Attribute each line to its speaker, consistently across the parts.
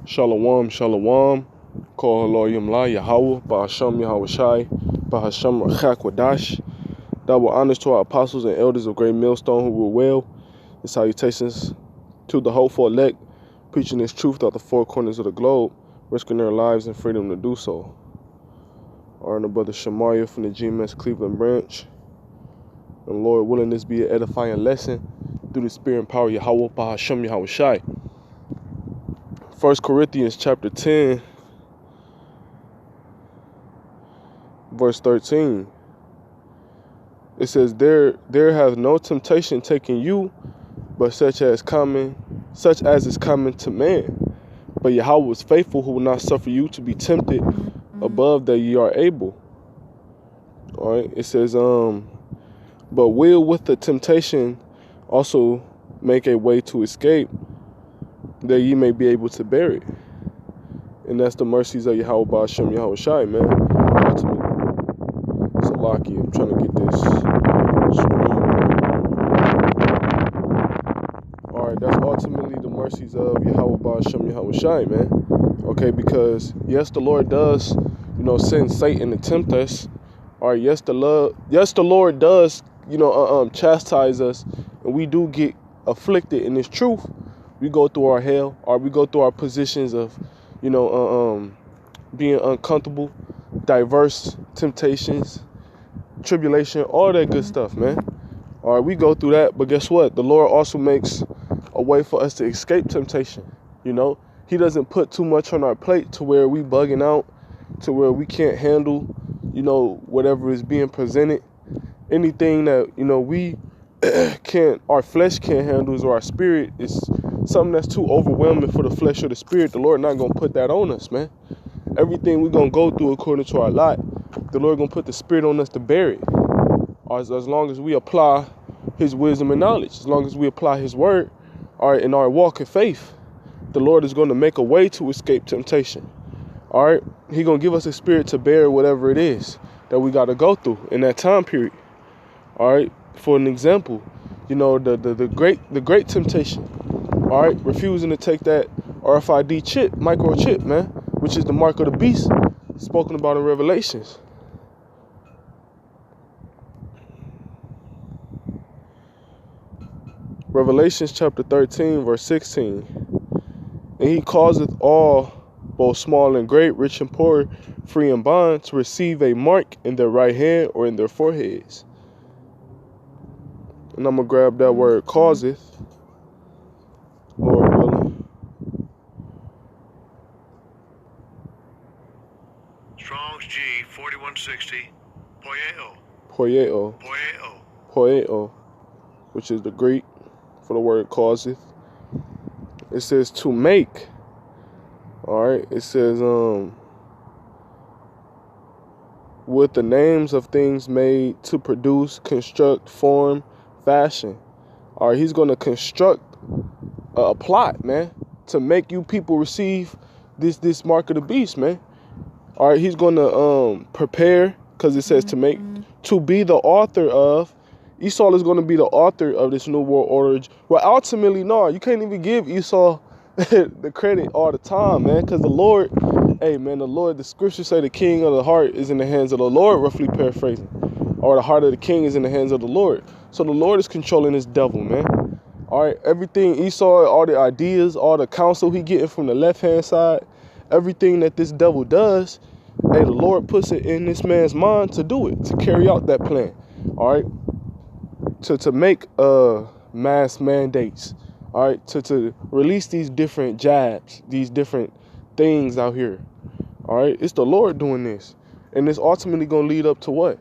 Speaker 1: Shalom, shalom. Call Elohim La Yahweh, Ba'asham Yahweh Shai, Ba'asham Rachak Wadash. Double honors to our apostles and elders of Great Millstone who rule well, and salutations to the hopeful elect, preaching this truth throughout the four corners of the globe, risking their lives and freedom to do so. Our brother Shamaria from the GMS Cleveland branch. And Lord willing, this be an edifying lesson through the spirit and power of Yahweh, Ba'asham Yahweh Shai. 1 Corinthians chapter 10, verse 13. It says, There hath no temptation taken you, but such as is common to man. But Yahweh is faithful, who will not suffer you to be tempted above that ye are able. Alright, it says, but will with the temptation also make a way to escape, that ye may be able to bear it. And that's the mercies of Yahweh Ba'asham Yahweh Shai, man. Ultimately. Salaki, I'm trying to get this screen. Alright, that's ultimately the mercies of Yahweh Ba'asham Yahweh Shai, man. Okay, because yes, the Lord does, send Satan to tempt us. Alright, yes, the Lord does, chastise us, and we do get afflicted in this truth. We go through our hell, or we go through our positions of, being uncomfortable, diverse temptations, tribulation, all that good stuff, man. All right, we go through that, but guess what? The Lord also makes a way for us to escape temptation. He doesn't put too much on our plate to where we bugging out, to where we can't handle, whatever is being presented. Anything that, we our flesh can't handle, or our spirit is something that's too overwhelming for the flesh or the spirit. The Lord not going to put that on us, man. Everything we're going to go through according to our lot, the Lord going to put the spirit on us to bear it. As long as we apply his wisdom and knowledge, as long as we apply his word, all right, in our walk of faith, the Lord is going to make a way to escape temptation. All right, he's going to give us a spirit to bear whatever it is that we got to go through in that time period. All right, for an example, the great temptation. All right, refusing to take that RFID chip, microchip, man, which is the mark of the beast spoken about in Revelations. Revelations chapter 13, verse 16. And he causeth all, both small and great, rich and poor, free and bond, to receive a mark in their right hand or in their foreheads. And I'm going to grab that word causeth. Lord willing.
Speaker 2: Strong's G 4160.
Speaker 1: Poieo, which is the Greek for the word causeth. It says to make. All right. It says with the names of things made, to produce, construct, form, fashion. All right. He's going to construct a plot, man, to make you people receive this mark of the beast, man. All right. He's going to prepare, because it says to make, to be the author of. Esau is going to be the author of this new world order. Well, ultimately, no, you can't even give Esau the credit all the time, man, because the Lord, the scriptures say the king of the heart is in the hands of the Lord, roughly paraphrasing, or the heart of the king is in the hands of the Lord. So the Lord is controlling this devil, man. All right, everything Esau, all the ideas, all the counsel he getting from the left-hand side, everything that this devil does, the Lord puts it in this man's mind to do it, to carry out that plan. All right. To make mass mandates, all right, to release these different jabs, these different things out here, all right. It's the Lord doing this, and it's ultimately going to lead up to what?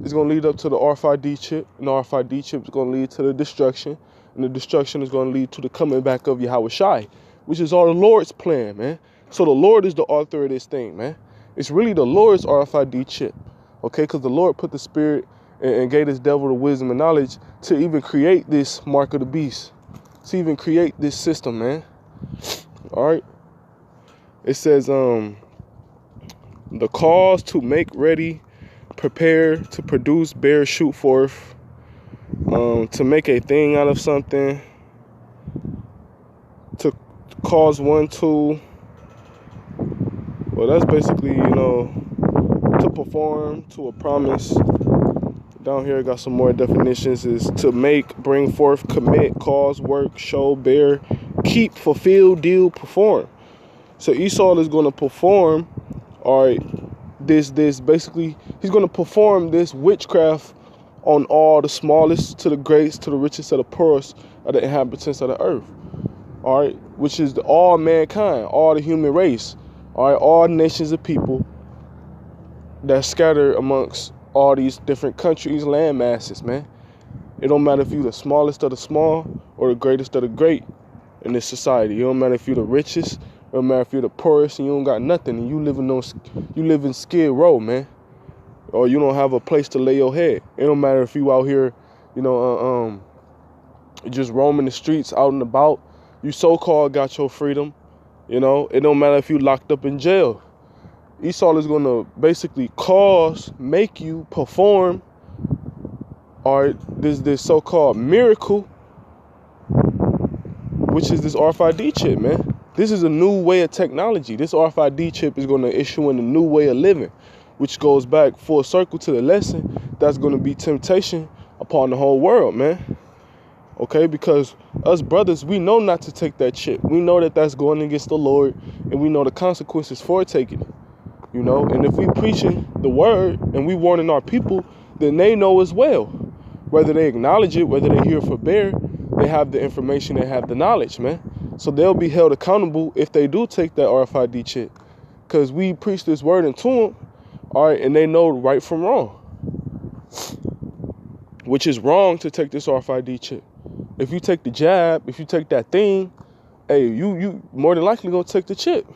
Speaker 1: It's going to lead up to the RFID chip, and the RFID chip is going to lead to the destruction, and the destruction is going to lead to the coming back of Yahweh Shai, which is all the Lord's plan, man. So the Lord is the author of this thing, man. It's really the Lord's RFID chip, okay, because the Lord put the spirit and gave this devil the wisdom and knowledge to even create this mark of the beast, to even create this system, man. All right. It says, the cause to make ready, prepare, to produce, bear, shoot forth, to make a thing out of something, to cause one to Well, that's basically, to perform to a promise. Down here, I got some more definitions. Is to make, bring forth, commit, cause, work, show, bear, keep, fulfill, deal, perform. So Esau is going to perform, all right, this basically, he's going to perform this witchcraft on all the smallest to the greatest to the richest to the poorest of the inhabitants of the earth, all right, which is all mankind, all the human race, all right, all nations of people that scatter amongst all these different countries, land masses, man. It don't matter if you're the smallest of the small or the greatest of the great in this society. It don't matter if you're the richest. It don't matter if you're the poorest and you don't got nothing and you live in Skid Row, man, or you don't have a place to lay your head. It don't matter if you out here, just roaming the streets out and about. You so-called got your freedom. It don't matter if you locked up in jail. Esau is going to basically make you perform, or this so-called miracle, which is this RFID chip, man. This is a new way of technology. This RFID chip is going to issue in a new way of living, which goes back full circle to the lesson that's going to be temptation upon the whole world, man. Okay, because us brothers, we know not to take that chip. We know that that's going against the Lord, and we know the consequences for taking it. And if we preaching the word and we warning our people, then they know as well. Whether they acknowledge it, whether they hear forbear, they have the information, they have the knowledge, man. So they'll be held accountable if they do take that RFID chip. Because we preach this word into them, all right, and they know right from wrong. Which is wrong to take this RFID chip. If you take the jab, if you take that thing, hey, you more than likely gonna take the chip.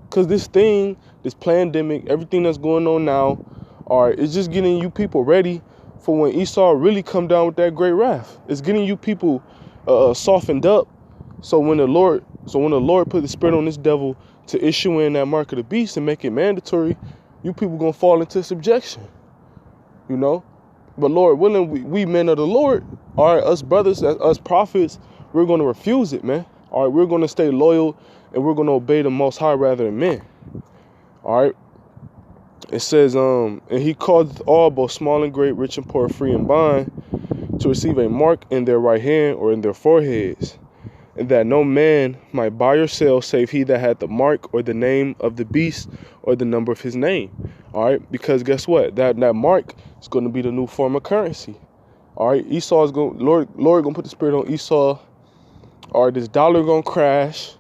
Speaker 1: Because this thing, this pandemic, everything that's going on now, all right, it's just getting you people ready for when Esau really come down with that great wrath. It's getting you people softened up. So when the Lord put the spirit on this devil to issue in that mark of the beast and make it mandatory, you people gonna fall into subjection. But Lord willing, we men of the Lord, all right, us brothers, us prophets, we're gonna refuse it, man. All right, we're gonna stay loyal and we're gonna obey the Most High rather than men. All right. It says, and he called all, both small and great, rich and poor, free and bond, to receive a mark in their right hand or in their foreheads, and that no man might buy or sell save he that had the mark or the name of the beast or the number of his name. All right, because guess what? That mark is going to be the new form of currency. All right, Esau is going, Lord going to put the spirit on Esau. All right, this dollar going to crash.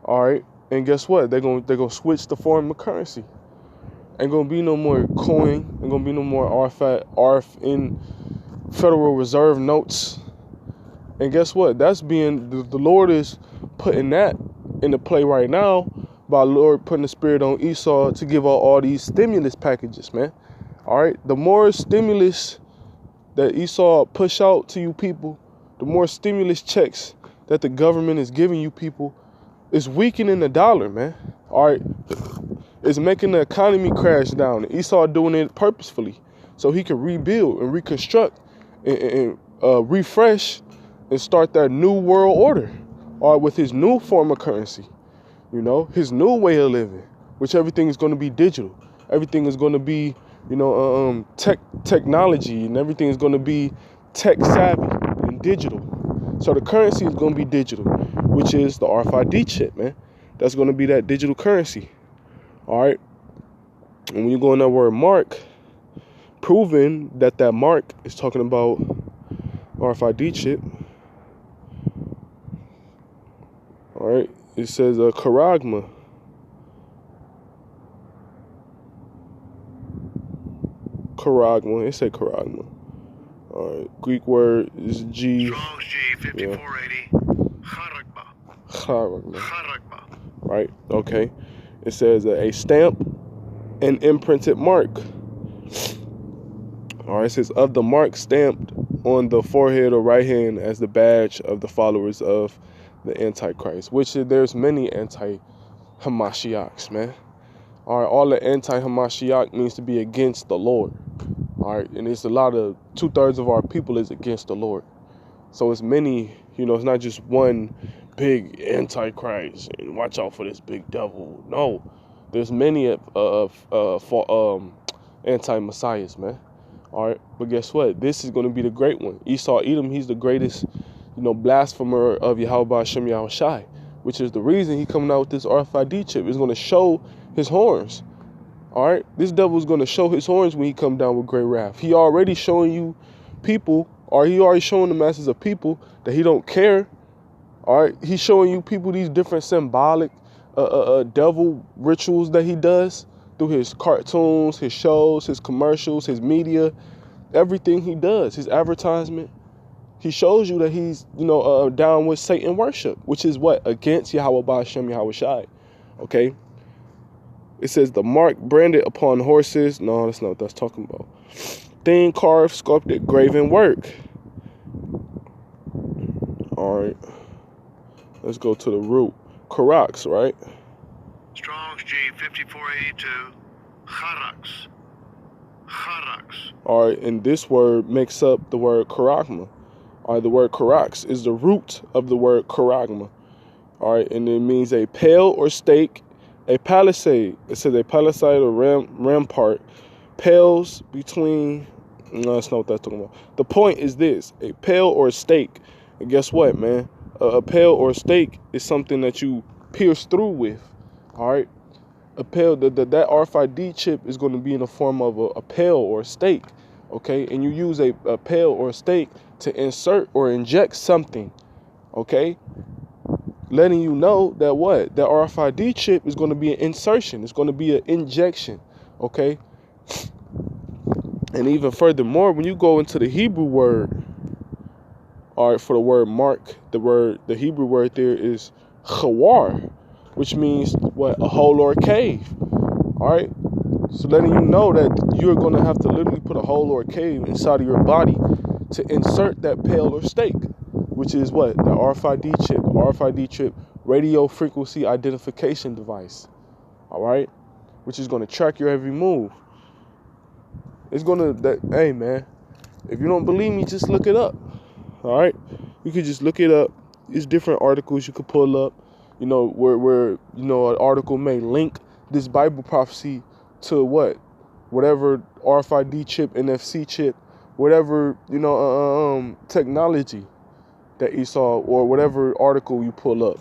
Speaker 1: All right, and guess what? They're going to switch the form of currency. Ain't gonna be no more coin. Ain't gonna be no more ARF in Federal Reserve notes. And guess what? That's being, the Lord is putting that into play right now by Lord putting the spirit on Esau to give out all these stimulus packages, man. All right. The more stimulus that Esau push out to you people, the more stimulus checks that the government is giving you people, is weakening the dollar, man. All right. It's making the economy crash down. And Esau doing it purposefully so he can rebuild and reconstruct and refresh and start that new world order, or with his new form of currency, his new way of living, which everything is going to be digital. Everything is going to be, technology, and everything is going to be tech savvy and digital. So the currency is going to be digital, which is the RFID chip, man. That's going to be that digital currency. All right. And when you go in that word mark, proving that mark is talking about RFID chip. All right. It says charagma. Charagma. It say charagma. All right. Greek word is G.
Speaker 2: Strong's G 5480.
Speaker 1: Charagma.
Speaker 2: Charagma.
Speaker 1: Right. Okay. It says a stamp and imprinted mark. All right, it says of the mark stamped on the forehead or right hand as the badge of the followers of the Antichrist, which there's many anti-Hamashiachs, man. All right, all the anti-Hamashiach means to be against the Lord. All right, and it's a lot of 2/3 of our people is against the Lord. So it's many, it's not just one big Antichrist and watch out for this big devil. No, There's many anti-messiahs, man. All right, but guess what? This is going to be the great one. Esau Edom, he's the greatest, blasphemer of Yahweh Hashem Yahushai, which is the reason he coming out with this RFID chip. Is going to show his horns. All right, this devil is going to show his horns when he come down with great wrath. He already showing you people, or he already showing the masses of people that he don't care. All right, he's showing you people these different symbolic devil rituals that he does through his cartoons, his shows, his commercials, his media, everything he does, his advertisement. He shows you that he's, down with Satan worship, which is what? Against Yahweh Hashem Yahushai. Okay? It says the mark branded upon horses. No, that's not what that's talking about. Thin, carved, sculpted, graven work. All right. Let's go to the root. Karax, right?
Speaker 2: Strong's G 5482. Charax. Charax.
Speaker 1: All right, and this word makes up the word charagma. All right, the word karax is the root of the word charagma. All right, and it means a pale or stake, a palisade. It says a palisade or rampart, pales between. No, that's not what that's talking about. The point is this: a pale or stake. And guess what, man? A pale or stake is something that you pierce through with. All right, a pale. That RFID chip is going to be in the form of a pale or a stake. Okay, and you use a pale or a stake to insert or inject something. Okay, letting you know that what? That RFID chip is going to be an insertion. It's going to be an injection. Okay, and even furthermore, when you go into the Hebrew word, all right, for the word mark, the Hebrew word there is chawar, which means what? A hole or a cave. All right, so letting you know that you're going to have to literally put a hole or a cave inside of your body to insert that pale or stake, which is what? The RFID chip. RFID chip, radio frequency identification device. All right, which is going to track your every move. It's going to, hey man, if you don't believe me, just look it up. All right, you could just look it up. There's different articles you could pull up, where an article may link this Bible prophecy to what? Whatever RFID chip, NFC chip, whatever, technology that Esau, or whatever article you pull up.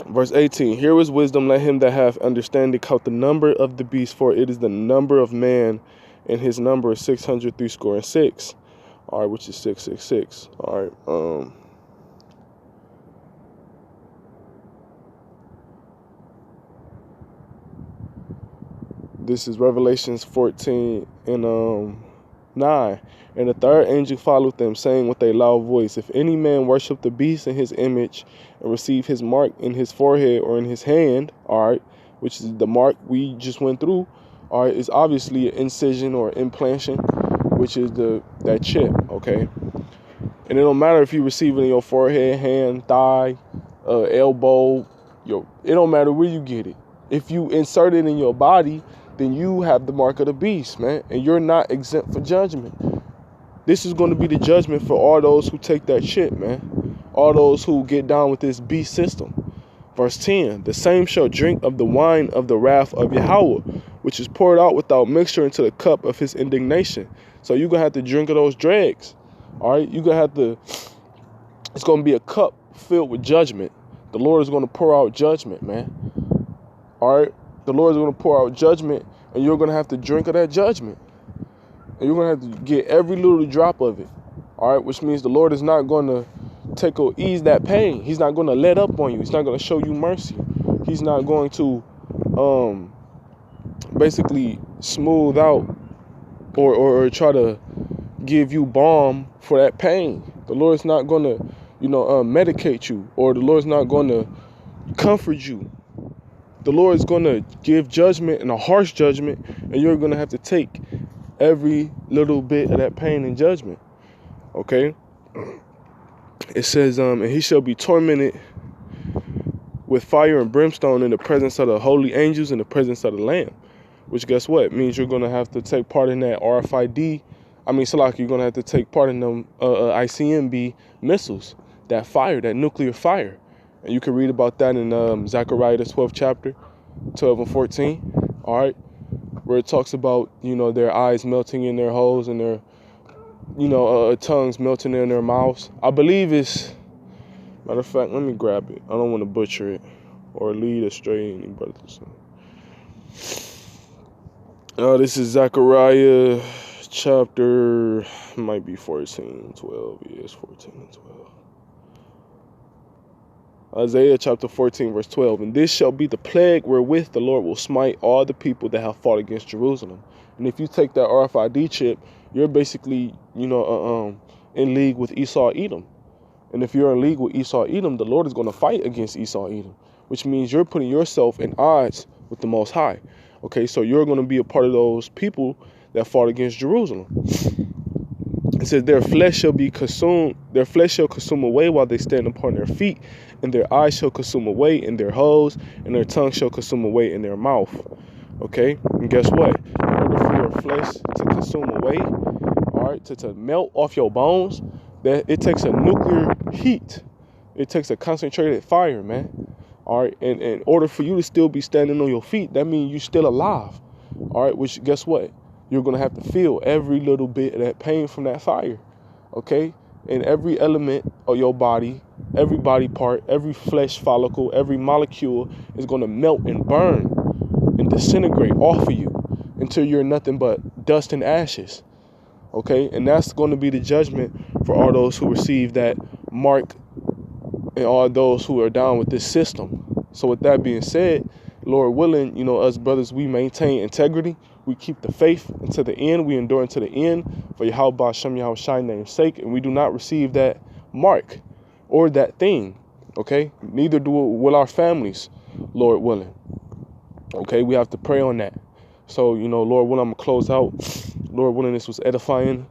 Speaker 1: Verse 18, here is wisdom, let him that hath understanding count the number of the beast, for it is the number of man, and his number is 666. All right, which is 666. All right. This is Revelations 14 and 9. And the third angel followed them, saying with a loud voice, if any man worship the beast in his image and receive his mark in his forehead or in his hand, all right, which is the mark we just went through, all right, is obviously an incision or implantation, which is that chip, okay? And it don't matter if you receive it in your forehead, hand, thigh, elbow, it don't matter where you get it. If you insert it in your body, then you have the mark of the beast, man, and you're not exempt for judgment. This is going to be the judgment for all those who take that shit, man. All those who get down with this beast system. Verse 10, the same shall drink of the wine of the wrath of Yahweh, which is poured out without mixture into the cup of his indignation. So you're going to have to drink of those dregs. All right, you're going to have to, it's going to be a cup filled with judgment. The Lord is going to pour out judgment, man. All right, the Lord is going to pour out judgment, and you're going to have to drink of that judgment. And you're going to have to get every little drop of it. All right, which means the Lord is not going to ease that pain. He's not going to let up on you. He's not going to show you mercy. He's not going to basically smooth out or try to give you balm for that pain. The Lord's not going to, medicate you, or the Lord's not going to comfort you. The Lord is going to give judgment, and a harsh judgment, and you're going to have to take every little bit of that pain and judgment. Okay? It says, and he shall be tormented with fire and brimstone in the presence of the holy angels, in the presence of the Lamb. Which, guess what? Means you're going to have to take part in that RFID. Salaki, you're going to have to take part in them ICMB missiles. That fire, that nuclear fire. And you can read about that in Zechariah, the 12th chapter. 12 and 14, all right, where it talks about, you know, their eyes melting in their holes and their, you know, tongues melting in their mouths. I believe it's, matter of fact, let me grab it. I don't want to butcher it or lead astray any brothers. This is Zechariah chapter, might be 14, 12. Yeah, it's 14 and 12. Isaiah chapter 14, verse 12. And this shall be the plague wherewith the Lord will smite all the people that have fought against Jerusalem. And if you take that RFID chip, you're basically, you know, in league with Esau Edom. And if you're in league with Esau Edom, the Lord is going to fight against Esau Edom, which means you're putting yourself in odds with the Most High. Okay, so you're going to be a part of those people that fought against Jerusalem. It says, their flesh shall be consumed, their flesh shall consume away while they stand upon their feet, and their eyes shall consume away in their holes, and their tongue shall consume away in their mouth. Okay, and guess what? In order for your flesh to consume away, all right, to melt off your bones, that it takes a nuclear heat. It takes a concentrated fire, man. All right, and in order for you to still be standing on your feet, that means you're still alive. All right, which guess what? You're going to have to feel every little bit of that pain from that fire, okay? And every element of your body, every body part, every flesh follicle, every molecule is going to melt and burn and disintegrate off of you until you're nothing but dust and ashes, okay? And that's going to be the judgment for all those who receive that mark and all those who are down with this system. So with that being said, Lord willing, you know, us brothers, we maintain integrity. We keep the faith until the end. We endure until the end for Yahweh Hashem Yahushai name's sake. And we do not receive that mark or that thing, okay? Neither do will our families, Lord willing. Okay, we have to pray on that. So, you know, Lord willing, I'm going to close out. Lord willing, this was edifying.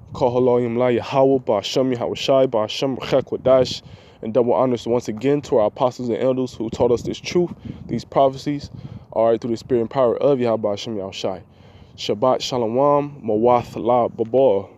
Speaker 1: And double honors once again to our apostles and elders who taught us this truth, these prophecies, all right, through the spirit and power of Yahweh Hashem Yahushai. Shabbat Shalom, Mawath La Babal.